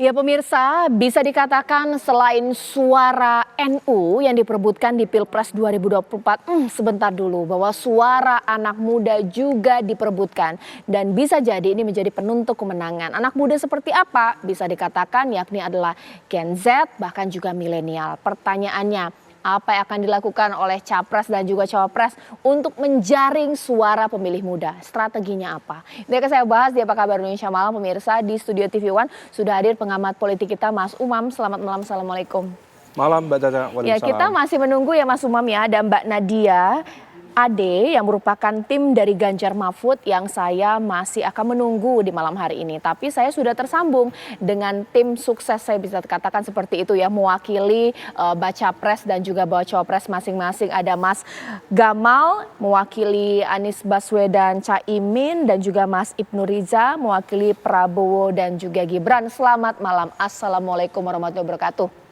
Ya pemirsa, bisa dikatakan selain suara NU yang diperebutkan di Pilpres 2024, sebentar dulu bahwa suara anak muda juga diperebutkan. Dan bisa jadi ini menjadi penentu kemenangan. Anak muda seperti apa? Bisa dikatakan yakni adalah Gen Z bahkan juga milenial. Pertanyaannya, apa yang akan dilakukan oleh Capres dan juga Cawapres untuk menjaring suara pemilih muda? Strateginya apa? Ini akan saya bahas di Apa Kabar Indonesia Malam pemirsa. Di Studio TV One sudah hadir pengamat politik kita Mas Umam. Selamat malam, Assalamualaikum. Malam Mbak Tata, Ya, kita waalaikumsalam. masih menunggu ya Mas Umam ya, ada Mbak Nadia Ade yang merupakan tim dari Ganjar Mahfud yang saya masih akan menunggu di malam hari ini. Tapi saya sudah tersambung dengan tim sukses, saya bisa katakan seperti itu ya, mewakili Baca Pres dan juga Baca Pres masing-masing. Ada Mas Gamal mewakili Anies Baswedan Caimin dan juga Mas Ibnu Riza mewakili Prabowo dan juga Gibran. Selamat malam, Assalamualaikum warahmatullahi wabarakatuh.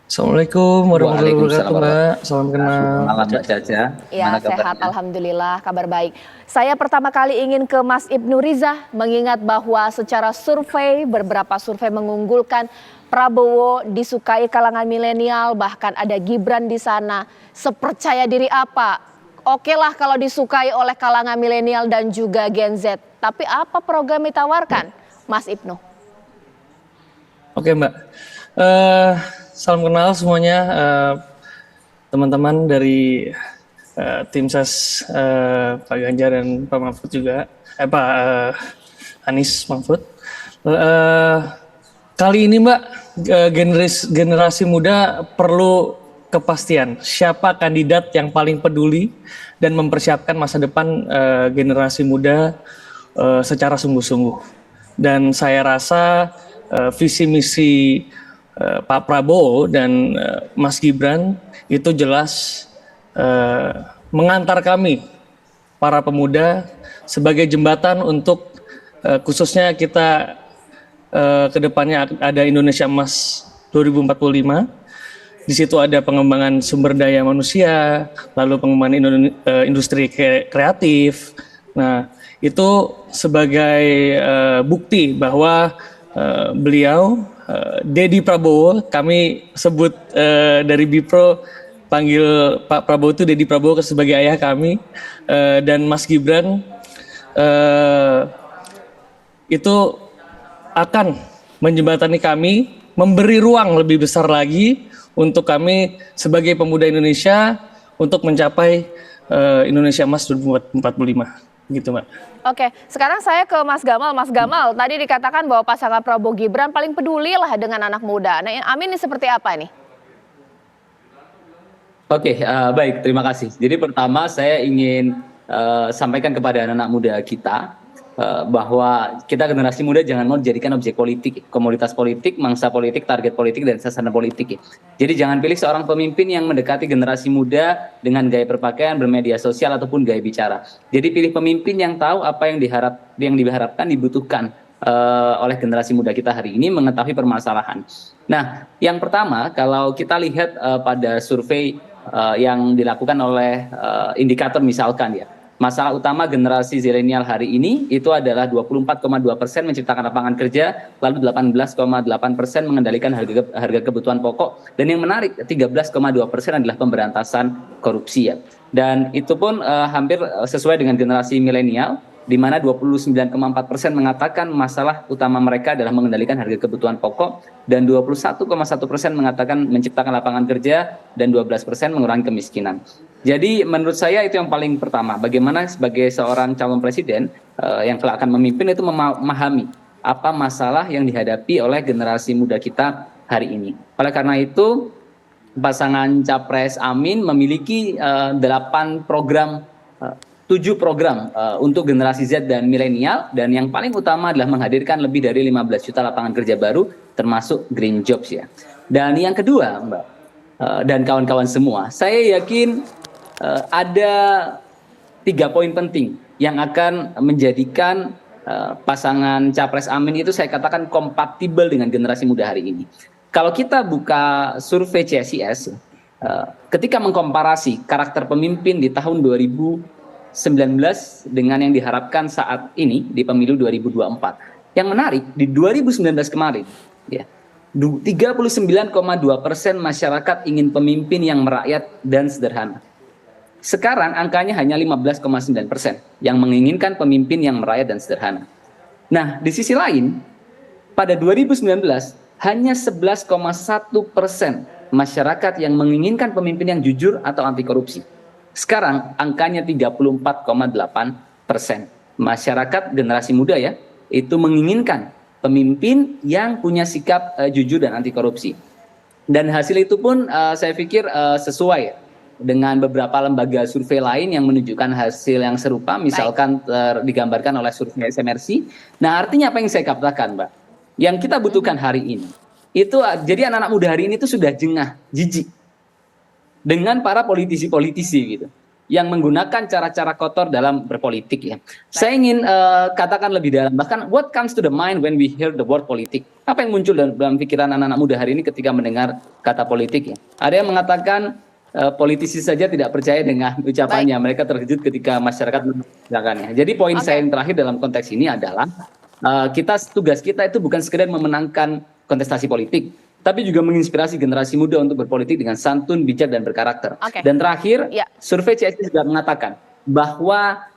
Assalamualaikum warahmatullahi Waalaikumsalam wabarakatuh, Mbak. Salam kenal. Malam Mbak Caca. Ya, Gimana sehat kabarnya? alhamdulillah, kabar baik. Saya pertama kali ingin ke Mas Ibnu Riza, mengingat bahwa secara survei, beberapa survei mengunggulkan Prabowo disukai kalangan milenial, bahkan ada Gibran di sana. Sepercaya diri apa? Oke lah kalau disukai oleh kalangan milenial dan juga Gen Z. Tapi apa program ditawarkan, Mas Ibnu? Oke, Mbak. Salam kenal semuanya, teman-teman dari tim ses Pak Ganjar dan Pak Mahfud juga, Pak Anies Mahfud. Kali ini Mbak, generasi muda perlu kepastian siapa kandidat yang paling peduli dan mempersiapkan masa depan generasi muda secara sungguh-sungguh. Dan saya rasa visi misi Pak Prabowo dan Mas Gibran itu jelas mengantar kami para pemuda sebagai jembatan untuk khususnya kita kedepannya ada Indonesia Emas 2045. Di situ ada pengembangan sumber daya manusia, lalu pengembangan industri kreatif. Nah, itu sebagai bukti bahwa beliau Dedi Prabowo, kami sebut dari Bipro panggil Pak Prabowo itu Dedi Prabowo sebagai ayah kami, dan Mas Gibran itu akan menjembatani kami, memberi ruang lebih besar lagi untuk kami sebagai pemuda Indonesia untuk mencapai Indonesia Emas 2045. Gitu, Mbak. Oke, sekarang saya ke Mas Gamal. Mas Gamal, tadi dikatakan bahwa pasangan Prabowo Gibran paling peduli lah dengan anak muda. Nah, Amin ini seperti apa ini? Oke, baik, terima kasih. Jadi pertama saya ingin sampaikan kepada anak-anak muda kita bahwa kita generasi muda jangan mau dijadikan objek politik, komoditas politik, mangsa politik, target politik, dan sasaran politik. Jadi jangan pilih seorang pemimpin yang mendekati generasi muda dengan gaya berpakaian, bermedia sosial, ataupun gaya bicara. Jadi pilih pemimpin yang tahu apa yang diharapkan, dibutuhkan oleh generasi muda kita hari ini, mengetahui permasalahan. Nah, yang pertama kalau kita lihat pada survei yang dilakukan oleh indikator misalkan ya, masalah utama generasi zilenial hari ini itu adalah 24,2% menciptakan lapangan kerja, lalu 18,8% mengendalikan harga kebutuhan pokok, dan yang menarik 13,2% adalah pemberantasan korupsi ya. Dan itu pun hampir sesuai dengan generasi milenial, di mana 29,4% mengatakan masalah utama mereka adalah mengendalikan harga kebutuhan pokok, dan 21,1% mengatakan menciptakan lapangan kerja, dan 12% mengurangi kemiskinan. Jadi menurut saya itu yang paling pertama, bagaimana sebagai seorang calon presiden yang kelak akan memimpin itu memahami apa masalah yang dihadapi oleh generasi muda kita hari ini. Oleh karena itu pasangan Capres Amin memiliki 8 program, 7 program untuk generasi Z dan milenial, dan yang paling utama adalah menghadirkan lebih dari 15 juta lapangan kerja baru termasuk green jobs ya. Dan yang kedua Mbak dan kawan-kawan semua, saya yakin ada 3 poin penting yang akan menjadikan pasangan Capres Amin itu saya katakan kompatibel dengan generasi muda hari ini. Kalau kita buka survei CSIS, ketika mengkomparasi karakter pemimpin di tahun 2019 dengan yang diharapkan saat ini di pemilu 2024, Yang menarik di 2019 kemarin, ya 39,2% masyarakat ingin pemimpin yang merakyat dan sederhana. Sekarang angkanya hanya 15,9% yang menginginkan pemimpin yang merakyat dan sederhana. Nah, di sisi lain, pada 2019 hanya 11,1% masyarakat yang menginginkan pemimpin yang jujur atau anti korupsi. Sekarang angkanya 34,8%. Masyarakat generasi muda ya, itu menginginkan pemimpin yang punya sikap jujur dan anti korupsi. Dan hasil itu pun saya pikir sesuai dengan beberapa lembaga survei lain yang menunjukkan hasil yang serupa, misalkan digambarkan oleh survei SMRC. Nah, artinya apa yang saya katakan, Mbak? Yang kita butuhkan hari ini, itu jadi anak-anak muda hari ini itu sudah jengah, jijik dengan para politisi-politisi gitu, yang menggunakan cara-cara kotor dalam berpolitik ya. Saya ingin katakan lebih dalam, bahkan what comes to the mind when we hear the word politik? Apa yang muncul dalam pikiran anak-anak muda hari ini ketika mendengar kata politik ya? Ada yang mengatakan politisi saja tidak percaya dengan ucapannya. Mereka terkejut ketika masyarakat mengerjakannya. Jadi poin saya yang terakhir dalam konteks ini adalah tugas kita itu bukan sekedar memenangkan kontestasi politik, tapi juga menginspirasi generasi muda untuk berpolitik dengan santun, bijak, dan berkarakter. Dan terakhir, survei CSI juga mengatakan bahwa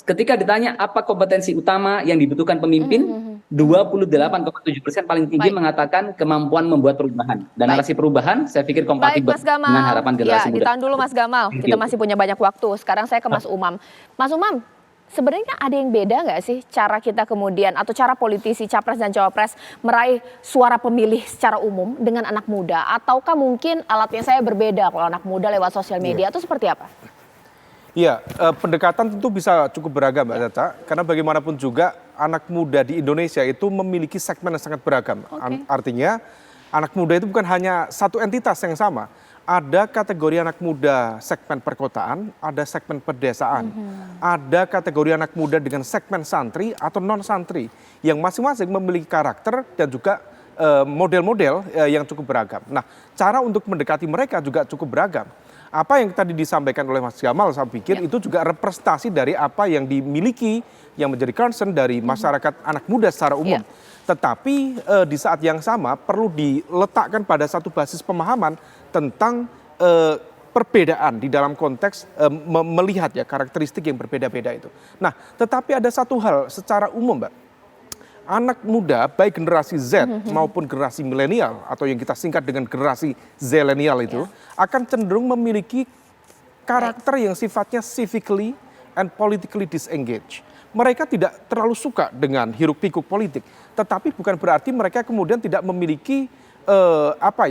ketika ditanya apa kompetensi utama yang dibutuhkan pemimpin, 28,7% paling tinggi mengatakan kemampuan membuat perubahan. Dan narasi perubahan saya pikir kompatibel dengan harapan generasi muda. Ditahan dulu Mas Gamal, kita masih punya banyak waktu. Sekarang saya ke Mas Umam. Mas Umam, sebenarnya ada yang beda nggak sih cara kita kemudian atau cara politisi capres dan cawapres meraih suara pemilih secara umum dengan anak muda? Ataukah mungkin alatnya saya berbeda kalau anak muda lewat sosial media itu seperti apa? Iya, pendekatan tentu bisa cukup beragam Mbak Caca, karena bagaimanapun juga anak muda di Indonesia itu memiliki segmen yang sangat beragam. Artinya anak muda itu bukan hanya satu entitas yang sama. Ada kategori anak muda segmen perkotaan, ada segmen pedesaan, ada kategori anak muda dengan segmen santri atau non santri yang masing-masing memiliki karakter dan juga model-model yang cukup beragam. Nah, cara untuk mendekati mereka juga cukup beragam. Apa yang tadi disampaikan oleh Mas Gamal, saya pikir itu juga representasi dari apa yang dimiliki, yang menjadi concern dari masyarakat anak muda secara umum. Tetapi di saat yang sama perlu diletakkan pada satu basis pemahaman tentang perbedaan di dalam konteks melihat ya karakteristik yang berbeda-beda itu. Nah, tetapi ada satu hal secara umum, Mbak. Anak muda baik generasi Z maupun generasi milenial atau yang kita singkat dengan generasi zilenial itu akan cenderung memiliki karakter yang sifatnya civically and politically disengaged. Mereka tidak terlalu suka dengan hiruk-pikuk politik, tetapi bukan berarti mereka kemudian tidak memiliki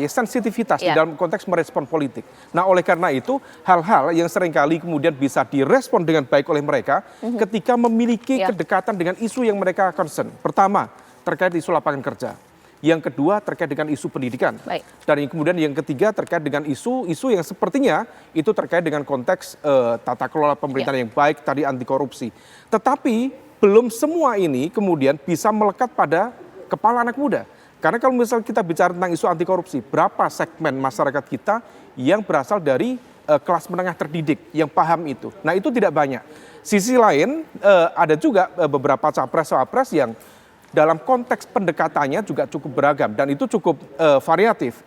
sensitivitas di dalam konteks merespon politik. Nah, oleh karena itu hal-hal yang seringkali kemudian bisa direspon dengan baik oleh mereka ketika memiliki kedekatan dengan isu yang mereka concern. Pertama, terkait isu lapangan kerja. Yang kedua, terkait dengan isu pendidikan. Dan kemudian yang ketiga terkait dengan isu yang sepertinya itu terkait dengan konteks tata kelola pemerintahan yang baik, tadi anti korupsi. Tetapi belum semua ini kemudian bisa melekat pada kepala anak muda. Karena kalau misalnya kita bicara tentang isu anti korupsi, berapa segmen masyarakat kita yang berasal dari kelas menengah terdidik yang paham itu? Nah, itu tidak banyak. Sisi lain ada juga beberapa capres-cawapres yang dalam konteks pendekatannya juga cukup beragam dan itu cukup variatif.